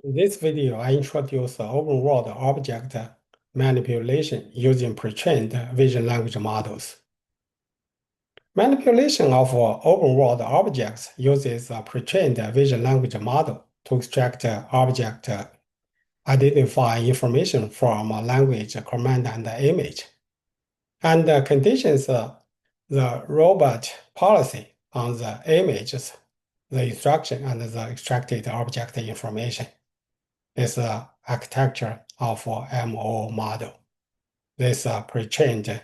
In this video, I introduce the open world object manipulation using pre-trained vision language models. Manipulation of open world objects uses a pre-trained vision language model to extract object identify information from a language command and image, and conditions the robot policy on the images, the instruction, and the extracted object information. Is the architecture of MO model. This pre-trained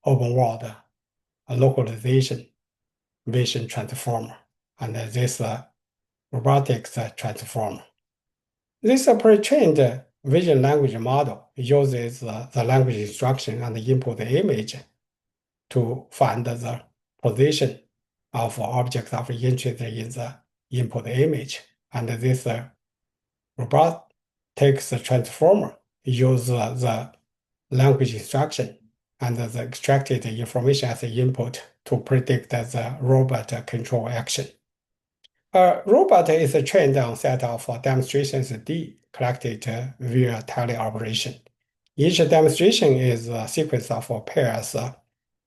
open world localization vision transformer, and this robotics transformer. This pre-trained vision language model uses the language instruction and the input image to find the position of objects of interest in the input image, and this robotics transformer use the language instruction and the extracted information as input to predict the robot control action. A robot is trained on a set of demonstrations D collected via teleoperation. Each demonstration is a sequence of pairs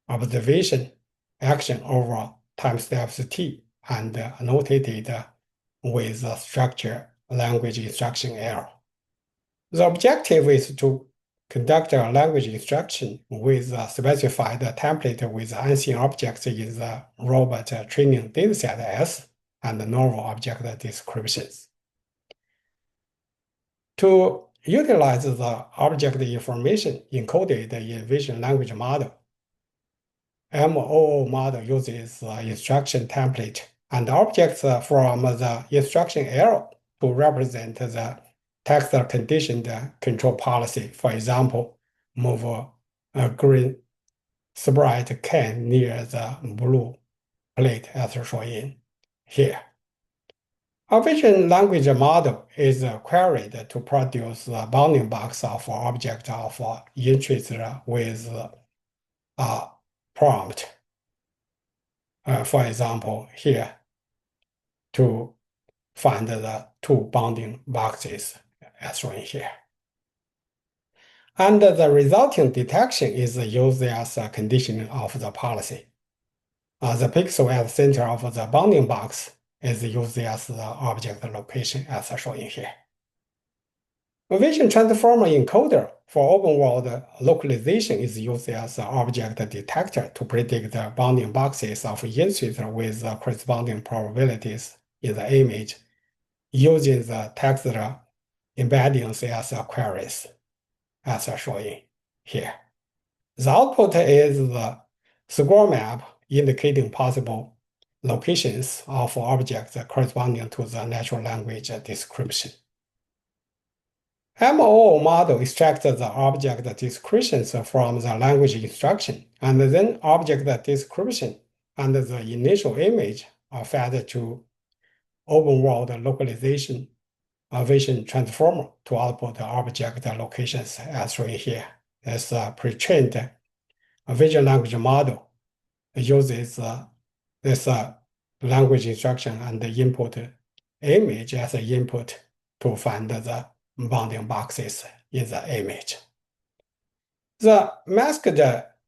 observation action over time steps T and annotated with a structure language instruction L. The objective is to conduct a language instruction with a specified template with unseen objects in the robot training dataset S and novel object descriptions. To utilize the object information encoded in vision language model, MOO model uses the instruction template and objects from the instruction L to represent the text conditioned control policy. For example, move a green sprite can near the blue plate as shown here. A vision language model is queried to produce a bounding box of object of interest with a prompt. For example, here to find the two bounding boxes as shown here. And the resulting detection is used as a condition of the policy. The pixel at the center of the bounding box is used as the object location as shown here. A vision transformer encoder for open world localization is used as an object detector to predict the bounding boxes of interest with corresponding probabilities in the image using the text embeddings as queries, as shown here. The output is the score map indicating possible locations of objects corresponding to the natural language description. MOO model extracts the object descriptions from the language instruction, and then object description and the initial image are fed to open world localization vision transformer to output the object locations as shown here. This pre-trained vision language model uses this language instruction and the input image as an input to find the bounding boxes in the image. The masked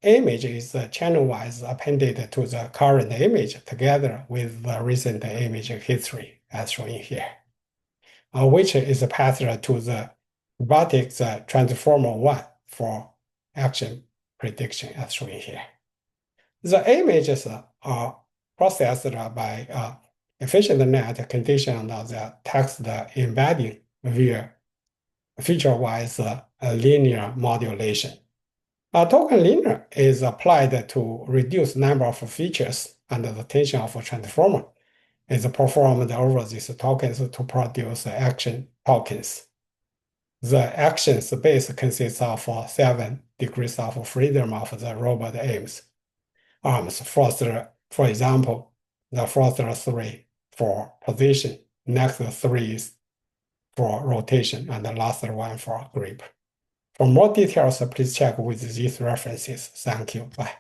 image is channel-wise appended to the current image together with the recent image history as shown here, which is passed to the robotics transformer 1 for action prediction as shown here. The images are processed by efficient net conditioned on the text embedding via feature-wise linear modulation. Token linear is applied to reduce number of features, and the tension of a transformer is performed over these tokens to produce action tokens. The action space consists of 7 degrees of freedom of the robot arms. For example, the first 3 for position, next 3 is for rotation, and the last one for grip. For more details, please check with these references. Thank you. Bye.